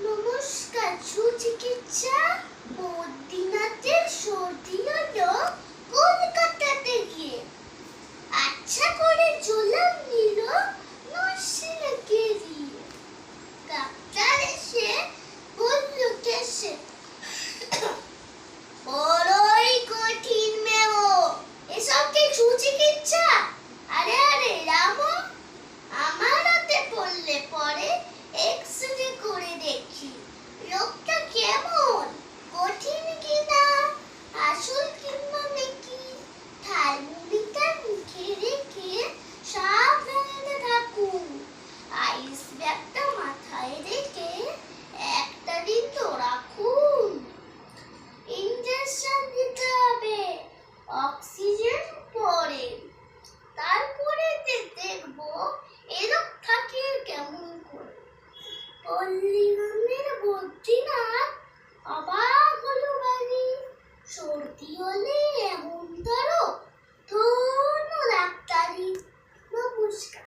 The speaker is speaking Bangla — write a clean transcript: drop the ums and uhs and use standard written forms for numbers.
নমস্কার, সুচিকিৎসা বদ্রীনাথের সর্দি হলো কলকাতাতে গিয়ে। আচ্ছা করে জোলাপ নিল নরসিংহ গেরিয়ে। ডাক্তার এসে বলল কেসে বড়ই কঠিন মেও, এসব কি সুচিকিৎসা? আরে আরে রামো, আমার হাতে পড়লে পরে এক্সরে করে দেখি রোগটা কেমন, কঠিন কিনা, আসল কিংবা মেকি। থার্মোমিটার মুখে রেখে সাবধানে থাকুন, আইস ব্যাগটা মাথায় রেখে একটা দিন তো রাখুন। ইনজেকশন দিতে হবে, অক্সিজেন পরে, তারপরে দেখবো এরকম থাকে কেমন করে। পল্লীগ্রামের বদ্রীনাথ অবাক হলো বাড়ি, সর্দি হলে